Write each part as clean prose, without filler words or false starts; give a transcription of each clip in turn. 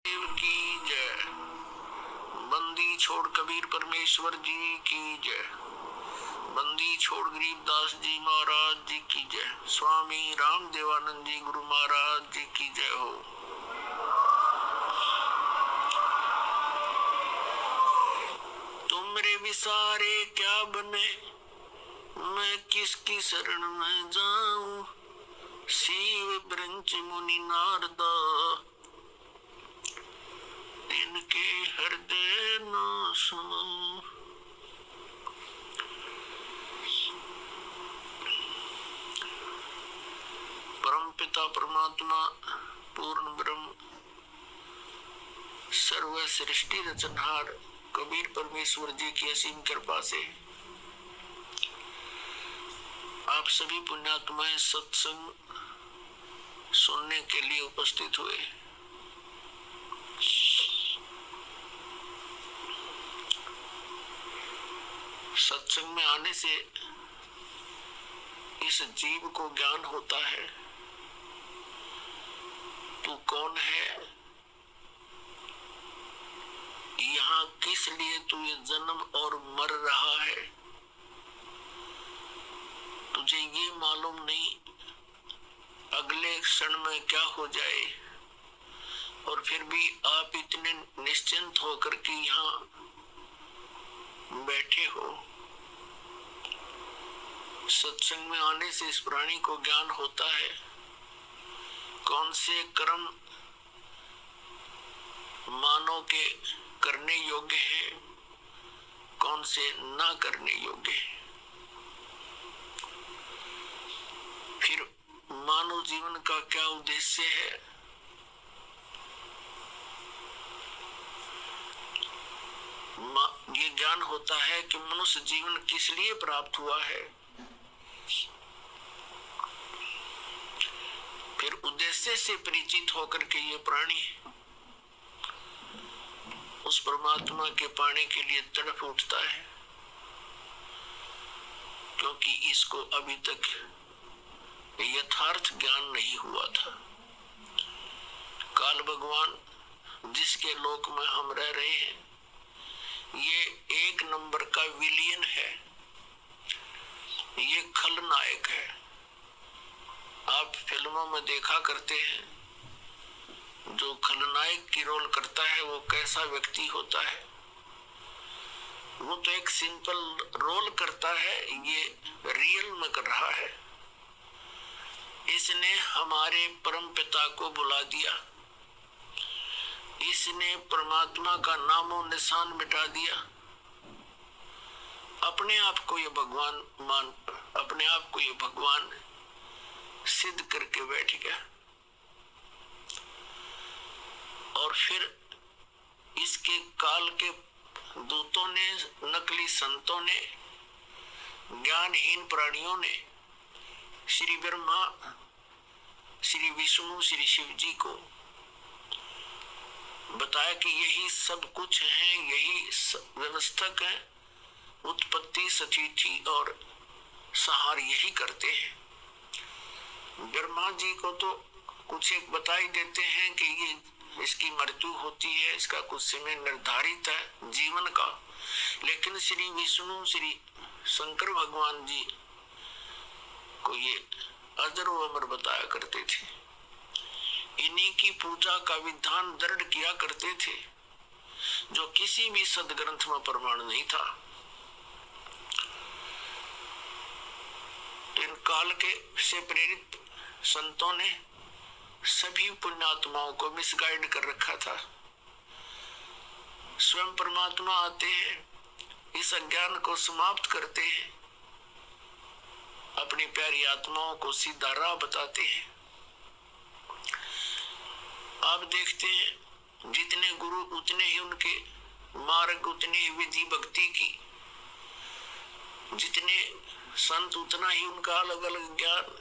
देव की जय। बंदी छोड़ कबीर परमेश्वर जी की जय। बंदी छोड़ गरीबदास जी महाराज जी की जय। स्वामी राम देवानंद जी गुरु महाराज जी की जय हो। तुमरे विसारे क्या बने, मैं किसकी शरण में जाऊं। शिव ब्रंच मुनि नारदा, इनके हृदय न सुनो। परम पिता परमात्मा पूर्ण ब्रह्म सर्व सृष्टि रचनहार कबीर परमेश्वर जी की असीम कृपा से आप सभी पुण्यात्माएं सत्संग सुनने के लिए उपस्थित हुए। सत्संग में आने से इस जीव को ज्ञान होता है, तू कौन है, यहाँ किस लिए तू ये जन्म और मर रहा है। तुझे ये मालूम नहीं अगले क्षण में क्या हो जाए, और फिर भी आप इतने निश्चिंत होकर के यहाँ बैठे हो। सत्संग में आने से इस प्राणी को ज्ञान होता है कौन से कर्म मानव के करने योग्य हैं, कौन से ना करने योग्य हैं। फिर मानव जीवन का क्या उद्देश्य है, ये ज्ञान होता है कि मनुष्य जीवन किस लिए प्राप्त हुआ है। फिर उद्देश्य से परिचित होकर के ये प्राणी उस परमात्मा के पाने के लिए तड़प उठता है, क्योंकि इसको अभी तक यथार्थ ज्ञान नहीं हुआ था। काल भगवान जिसके लोक में हम रह रहे हैं, ये एक नंबर का विलियन है, ये खलनायक है। आप फिल्मों में देखा करते हैं जो खलनायक की रोल करता है वो कैसा व्यक्ति होता है। वो तो एक सिंपल रोल करता है, ये रियल में कर रहा है। इसने हमारे परम पिता को बुला दिया, इसने परमात्मा का नामो निशान मिटा दिया, अपने आप को ये भगवान सिद्ध करके बैठ गया। और फिर इसके काल के दूतों ने, नकली संतों ने, ज्ञानहीन प्राणियों ने श्री ब्रह्मा, श्री विष्णु, श्री शिव जी को बताया कि यही सब कुछ है, यही व्यवस्थक है, उत्पत्ति, स्थिति और संहार यही करते हैं। ब्रह्मा जी को तो कुछ एक बता ही देते हैं कि ये इसकी मृत्यु होती है, इसका कुछ समय निर्धारित है जीवन का, लेकिन श्री विष्णु, श्री शंकर भगवान जी को ये अजर व अमर बताया करते थे। इन्हीं की पूजा का विधान दृढ़ किया करते थे, जो किसी भी सदग्रंथ में प्रमाण नहीं था। इन काल के से प्रेरित संतों ने सभी पुण्यात्माओं को मिसगाइड कर रखा था। स्वयं परमात्मा आते हैं, इस अज्ञान को समाप्त करते हैं, अपनी प्यारी आत्माओं को सीधा राह बताते हैं। आप देखते हैं जितने गुरु उतने ही उनके मार्ग, उतने ही विधि भक्ति की, जितने संत उतना ही उनका अलग अलग ज्ञान।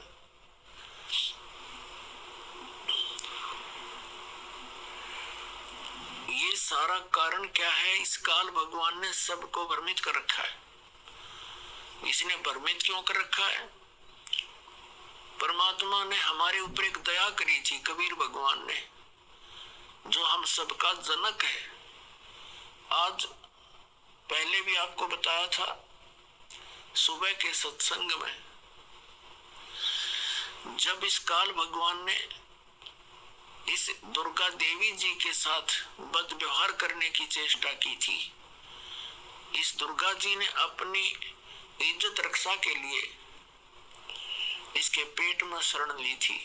ये सारा कारण क्या है? इस काल भगवान ने सबको भ्रमित कर रखा है। इसने भ्रमित क्यों कर रखा है? परमात्मा ने हमारे ऊपर एक दया करी थी, कबीर भगवान ने, जो हम सबका जनक है। आज पहले भी आपको बताया था सुबह के सत्संग में, जब इस काल भगवान ने इस दुर्गा देवी जी के साथ बद व्यवहार करने की चेष्टा की थी, इस दुर्गा जी ने अपनी इज्जत रक्षा के लिए इसके पेट में शरण ली थी।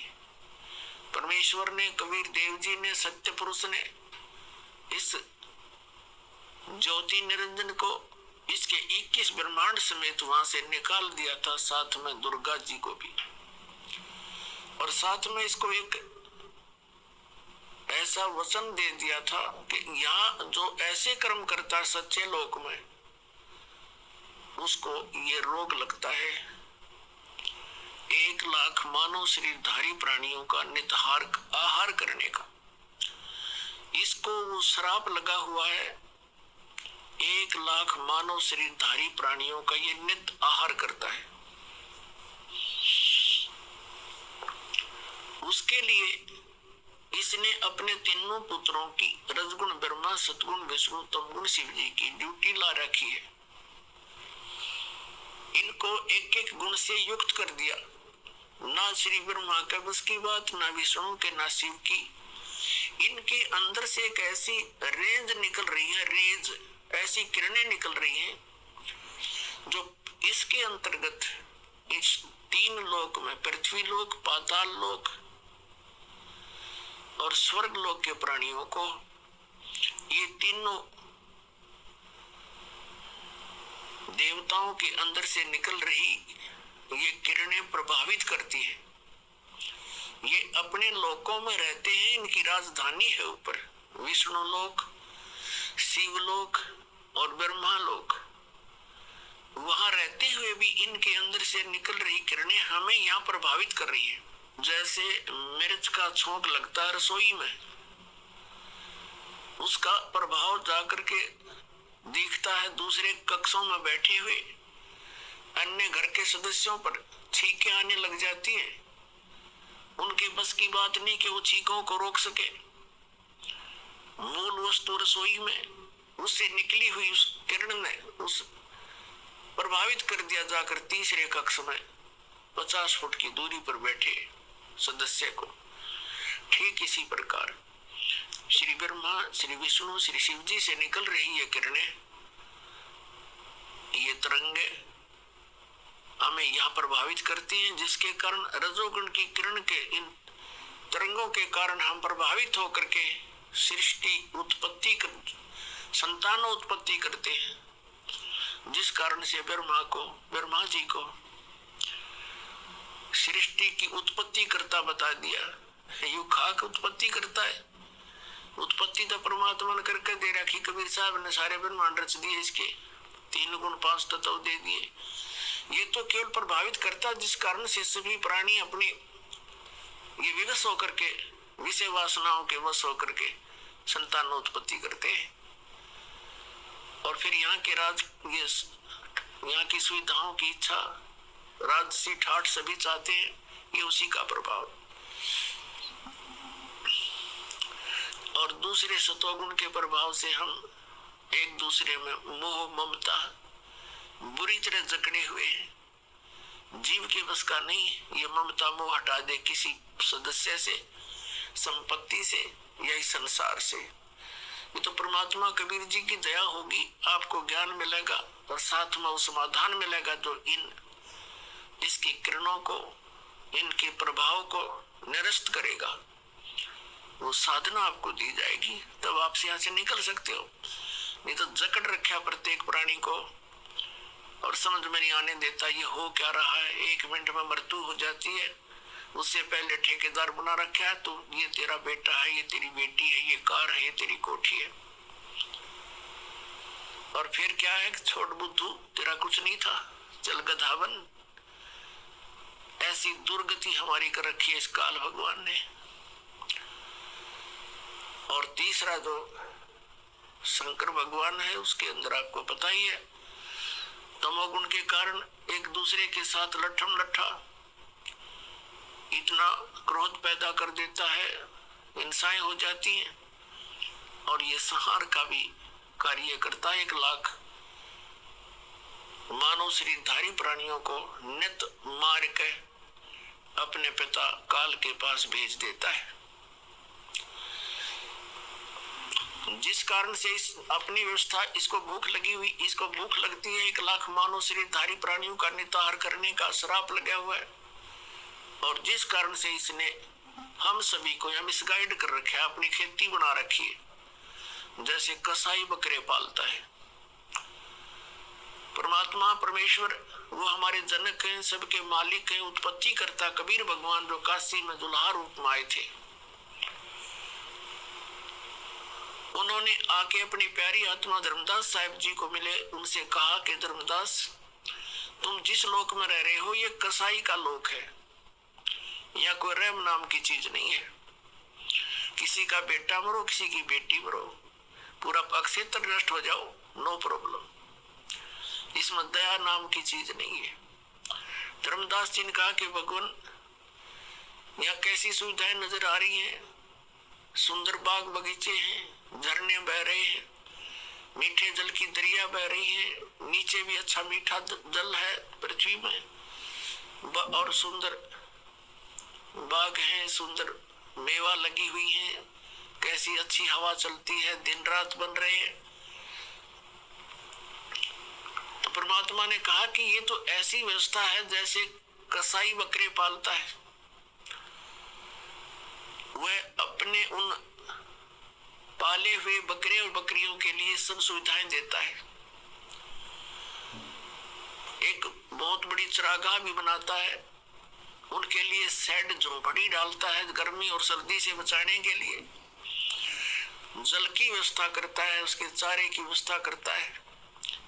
परमेश्वर ने, कबीर देव जी ने, सत्य पुरुष ने इस ज्योति निरंजन को इसके 21 ब्रह्मांड समेत वहां से निकाल दिया था, साथ में दुर्गा जी को भी। और साथ में इसको एक ऐसा वचन दे दिया था कि यहाँ जो ऐसे कर्म करता है सच्चे लोक में, उसको ये रोग लगता है 1 लाख मानव शरीरधारी प्राणियों का नितहार आहार करने का। इसको वो श्राप लगा हुआ है 1 लाख मानव शरीरधारी प्राणियों का ये नित आहार करता है। उसके लिए इसने अपने तीनों पुत्रों की, रजगुण ब्रह्मा, सतगुण विष्णु, तमगुण शिव जी की ड्यूटी ला रखी है। इनको एक एक गुण से युक्त कर दिया। ना श्री ब्रह्मा का बस की बात, ना विष्णु के, ना शिव की। इनके अंदर से एक ऐसी रेंज निकल रही है, रेज, ऐसी किरणें निकल रही हैं जो इसके अंतर्गत इस 3 लोक में, पृथ्वी लोक, पाताल लोक और स्वर्ग लोक के प्राणियों को, ये तीनों देवताओं के अंदर से निकल रही ये किरणें प्रभावित करती है। ये अपने लोकों में रहते हैं, इनकी राजधानी है ऊपर विष्णु लोक, शिवलोक और ब्रह्मा लोक। वहां रहते हुए भी इनके अंदर से निकल रही किरणें हमें यहाँ प्रभावित कर रही है। जैसे मिर्च का छोंक लगता है रसोई में, उसका प्रभाव जाकर के दिखता है दूसरे कक्षों में बैठे हुए अन्य घर के सदस्यों पर। छींकें आने लग जाती हैं, उनके बस की बात नहीं कि वो छींकों को रोक सके। मूल वस्तु रसोई में, उससे निकली हुई उस किरण ने उस प्रभावित कर दिया जाकर तीसरे कक्ष में 50 फुट की दूरी पर बैठे सदस्य को। ठीक इसी प्रकार श्री ब्रह्मा, श्री विष्णु, श्री शिव जी से निकल रही ये किरणें, ये तरंगे हमें यहाँ प्रभावित करती हैं, जिसके कारण रजोगुण की किरण के इन तरंगों के कारण हम प्रभावित होकर के सृष्टि उत्पत्ति कर, संतानों उत्पत्ति करते हैं। जिस कारण से ब्रह्मा जी को सृष्टि की उत्पत्ति करता बता दिया। यू खाक उत्पत्ति करता है, उत्पत्ति तो परमात्मा ने करके दे रखी। कबीर साहब ने सारे ब्रह्मांड रच दिए, इसके 3 गुण 5 तत्व दे दिए। ये तो केवल प्रभावित करता, जिस कारण से सभी प्राणी अपनी ये विवश होकर के, विषय वासनाओं के वश होकर के संतानों उत्पत्ति करते हैं। और फिर यहाँ के यहाँ की सुविधाओं की इच्छा, राजसी ठाठ सभी चाहते हैं, ये उसी का प्रभाव। और दूसरे सतोगुण के प्रभाव से हम एक दूसरे में मोह ममता बुरी तरह जकड़े हुए हैं। जीव के बस का नहीं ये ममता मोह हटा दे किसी सदस्य से, संपत्ति से या इस संसार से। ये तो परमात्मा कबीर जी की दया होगी, आपको ज्ञान मिलेगा और साथ में वो समाधान मिलेगा जो इसकी किरणों को, इनके प्रभाव को निरस्त करेगा। वो साधना आपको दी जाएगी, तब आप यहाँ से निकल सकते हो। नहीं तो जकड़ रखा प्रत्येक प्राणी को और समझ में नहीं आने देता ये हो क्या रहा है। 1 मिनट में मृत्यु हो जाती है, उससे पहले ठेकेदार बना रखा है, तो ये तेरा बेटा है, ये तेरी बेटी है, ये कार है, ये तेरी कोठी है। और फिर क्या है, छोड़ बुद्धू, तेरा कुछ नहीं था, चल गधावन। ऐसी दुर्गति हमारी कर रखी है इस काल भगवान ने। और तीसरा जो शंकर भगवान है, उसके अंदर आपको पता ही है, तमोगुण के कारण एक दूसरे के साथ लट्ठम लट्ठा इतना क्रोध पैदा कर देता है, हिंसाएं हो जाती हैं। ये संहार का भी कार्य करता है। 1 लाख मानव शरीरधारी प्राणियों को नित मार के अपने पिता काल के पास भेज देता है, जिस कारण से इस अपनी व्यवस्था, इसको भूख लगी हुई, इसको भूख लगती है। 1 लाख मानव शरीरधारी प्राणियों का निताहार करने का श्राप लगा हुआ है, और जिस कारण से इसने हम सभी को यहाँ मिसगाइड कर रखा है, अपनी खेती बना रखी है, जैसे कसाई बकरे पालता है। परमात्मा परमेश्वर वो हमारे जनक हैं, सबके मालिक हैं, उत्पत्ति करता कबीर भगवान जो काशी में दुल्हा रूप में आए थे, उन्होंने आके अपनी प्यारी आत्मा धर्मदास साहिब जी को मिले। उनसे कहा कि धर्मदास, तुम जिस लोक में रह रहे हो ये कसाई का लोक है, या कोई रहम नाम की चीज नहीं है। किसी का बेटा मरो, किसी की बेटी मरो, पूरा अक्षेत्र नष्ट हो जाओ, नो प्रॉब्लम, इसमें दया नाम की चीज नहीं है। धर्मदास जी ने कहा कि भगवान, यहाँ कैसी सुविधाएं नजर आ रही हैं, सुंदर बाग बगीचे हैं, झरने बह रहे हैं, मीठे जल की दरिया बह रही है, नीचे भी अच्छा मीठा जल है पृथ्वी में, और सुंदर बाग है, सुंदर मेवा लगी हुई है, कैसी अच्छी हवा चलती है, दिन रात बन रहे हैं। तो परमात्मा ने कहा कि ये तो ऐसी व्यवस्था है जैसे कसाई बकरे पालता है, वह अपने उन पाले हुए बकरे और बकरियों के लिए सब सुविधाएं देता है। एक बहुत बड़ी चरागाह भी बनाता है, उनके लिए शेड झोपड़ी डालता है, गर्मी और सर्दी से बचाने के लिए जल की व्यवस्था करता है, उसके चारे की व्यवस्था करता है,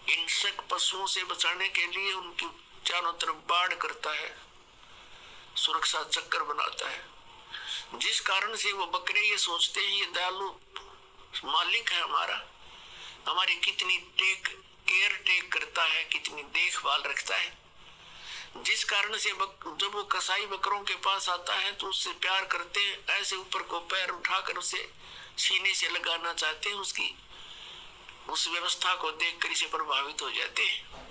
हिंसक पशुओं से बचाने के लिए उनकी चारों तरफ बाड़ करता है, सुरक्षा चक्कर बनाता है, जिस कारण से वो बकरे ये सोचते हैं ये दयालु मालिक है हमारा, हमारी कितनी केयर टेक करता है, कितनी देखभाल रखता है। जिस कारण से जब वो कसाई बकरों के पास आता है तो उससे प्यार करते हैं, ऐसे ऊपर को पैर उठाकर उसे सीने से लगाना चाहते हैं, उसकी उस व्यवस्था को देखकर इसे प्रभावित हो जाते हैं।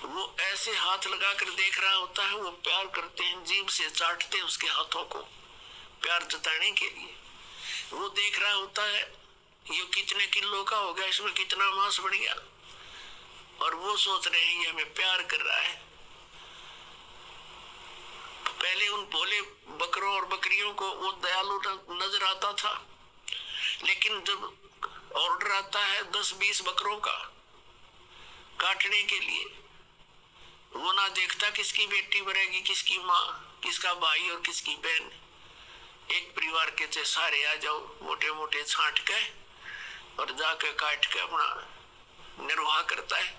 वो ऐसे हाथ लगाकर देख रहा होता है, वो प्यार करते हैं, जीभ से चाटते हैं उसके हाथों को प्यार जताने के लिए। वो देख रहा होता है ये कितने किलो का हो गया, इसमें कितना मांस बढ़ गया, और वो सोच रहे हैं ये हमें प्यार कर रहा है। पहले उन भोले बकरों और बकरियों को वो दयालु नजर आता था, लेकिन जब ऑर्डर आता है 10-20 बकरों का काटने के लिए, वो ना देखता किसकी बेटी मरेगी, किसकी माँ, किसका भाई और किसकी बहन। एक परिवार के थे सारे आ जाओ, मोटे मोटे छांट के और जाके काट के अपना निर्वाह करता है।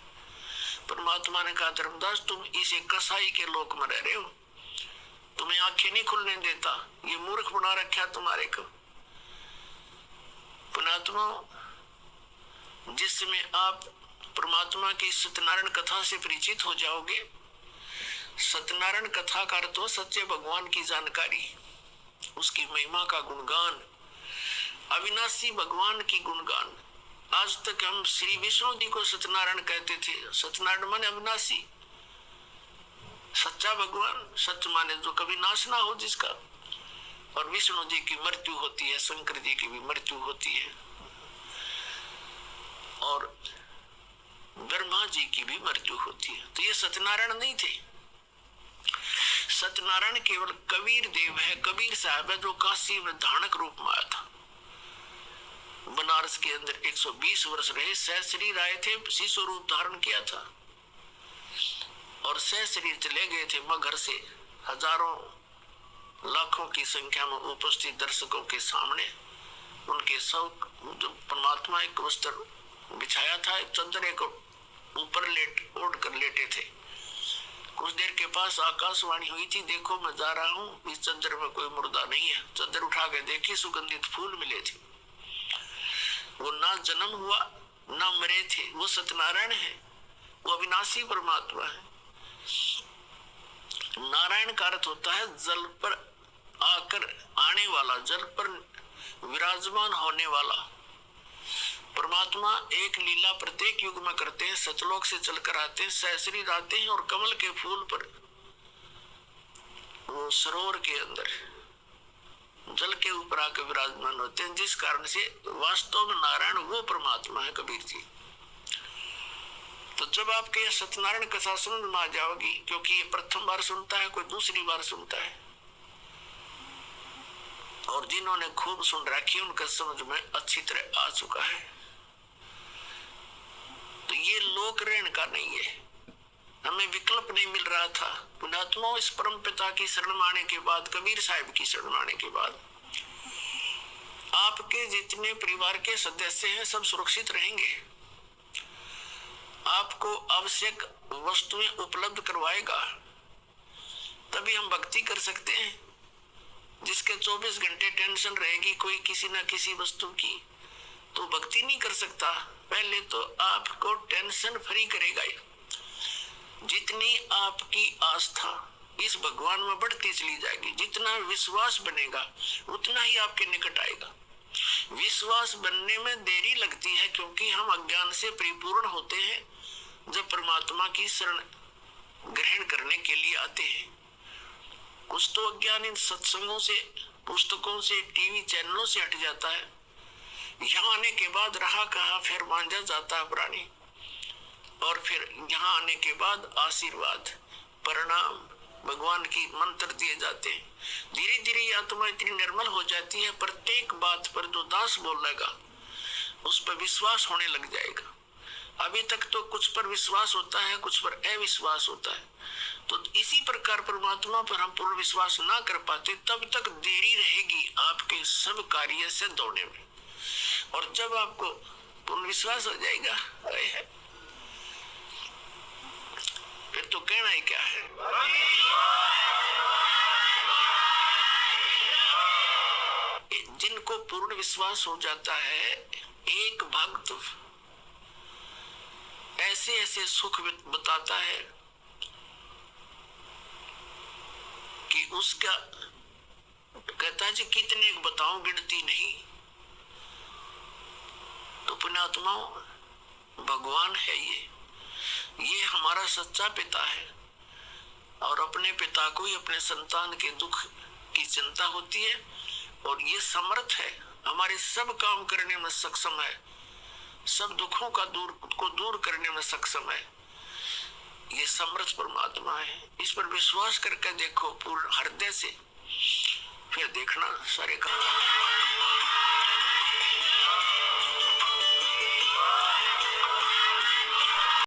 परमात्मा ने कहा धर्मदास, तुम इसे कसाई के लोक में रह रहे हो, तुम्हें आंखें नहीं खुलने देता, ये मूर्ख बना रखा तुम्हारे को। परमात्मा, जिस समय आप परमात्मा की सत्यनारायण कथा से परिचित हो जाओगे, सत्यनारायण कथा का अर्थ हो सच्चे भगवान की जानकारी, उसकी महिमा का गुणगान, अविनाशी भगवान की गुणगान। आज तक हम श्री विष्णु जी को सत्यनारायण कहते थे। सत्यनारायण माने अविनाशी, सच्चा भगवान, सत्य माने जो कभी नाश ना हो जिसका। और विष्णु जी की मृत्यु होती है, शंकर जी की भी मृत्यु होती है, और ब्रह्मा जी की भी मृत्यु होती है। तो ये सत्यनारायण नहीं थे। सत्यनारायण केवल कबीर देव है, कबीर साहब है, जो काशी में धानक रूप में आया था। बनारस के अंदर 120 वर्ष रहे, सह शरीर आए थे, शिशु रूप धारण किया था, और सह शरीर चले गए थे मगर से हजारों लाखों की संख्या में उपस्थित दर्शकों के सामने। उनके सब जो परमात्मा एक वस्त्र बिछाया था, एक चंद्र को ऊपर ओढ़ कर लेटे थे। कुछ देर के पास आकाशवाणी हुई थी, देखो मैं जा रहा हूँ, इस चंद्र में कोई मुर्दा नहीं है। चंद्र उठा के देखी, सुगंधित फूल मिले थे। वो ना जन्म हुआ ना मरे थे, वो सत्यनारायण है, वो अविनाशी परमात्मा है। नारायण का अर्थ होता है जल पर आकर आने वाला, जल पर विराजमान होने वाला परमात्मा एक लीला प्रत्येक युग में करते हैं। सतलोक से चलकर आते हैं, सहस्री आते हैं और कमल के फूल पर वो सरोवर के अंदर जल के ऊपर आकर विराजमान होते हैं, जिस कारण से वास्तव में नारायण वो परमात्मा है कबीर जी। तो जब आपके सत्यनारायण कथा समझ में आ जाओगी, क्योंकि ये प्रथम बार सुनता है, कोई दूसरी बार सुनता है, और जिन्होंने खूब सुन रखी उनका समझ में अच्छी तरह आ चुका है। तो ये लोक ऋण का नहीं है, हमें विकल्प नहीं मिल रहा था। पुण्यात्माओं, इस परम पिता की शरण में आने के बाद, कबीर साहिब की शरण में आने के बाद आपके जितने परिवार के सदस्य हैं सब सुरक्षित रहेंगे। आपको आवश्यक वस्तुएं उपलब्ध करवाएगा, तभी हम भक्ति कर सकते हैं। जिसके 24 घंटे टेंशन रहेगी कोई किसी न किसी वस्तु की, तो भक्ति नहीं कर सकता। पहले तो आपको टेंशन फ्री करेगा। जितनी आपकी आस्था इस भगवान में बढ़ती चली जाएगी, जितना विश्वास बनेगा उतना ही आपके निकट आएगा। विश्वास बनने में देरी लगती है, क्योंकि हम अज्ञान से परिपूर्ण होते हैं जब परमात्मा की शरण ग्रहण करने के लिए आते हैं। कुछ तो अज्ञान इन सत्संगों से, पुस्तकों से, टीवी चैनलों से हट जाता है। यहाँ आने के बाद रहा कहा फिर मांझा जाता है प्राणी, और फिर यहाँ आने के बाद आशीर्वाद, प्रणाम, भगवान की मंत्र दिए जाते हैं। धीरे धीरे आत्मा इतनी निर्मल हो जाती है, प्रत्येक बात पर जो दास बोलेगा उस पर विश्वास होने लग जाएगा। अभी तक तो कुछ पर विश्वास होता है, कुछ पर अविश्वास होता है। तो इसी प्रकार परमात्मा पर हम पूर्ण विश्वास ना कर पाते, तब तक देरी रहेगी आपके सब कार्य से दौड़ने में। और जब आपको पूर्ण विश्वास हो जाएगा, फिर तो कहना ही क्या है। जिनको पूर्ण विश्वास हो जाता है, एक भक्त ऐसे ऐसे सुख बताता है कि उसका कहता है जी कितने बताऊं, गिनती नहीं। तो पुण्यात्माओं, भगवान है ये हमारा सच्चा पिता है, और अपने पिता को ही अपने संतान के दुख की चिंता होती है, और ये समर्थ है, हमारे सब काम करने में सक्षम है, सब दुखों का दूर करने में सक्षम है। ये समर्थ परमात्मा है। इस पर विश्वास करके देखो पूर्ण हृदय से, फिर देखना सारे काम।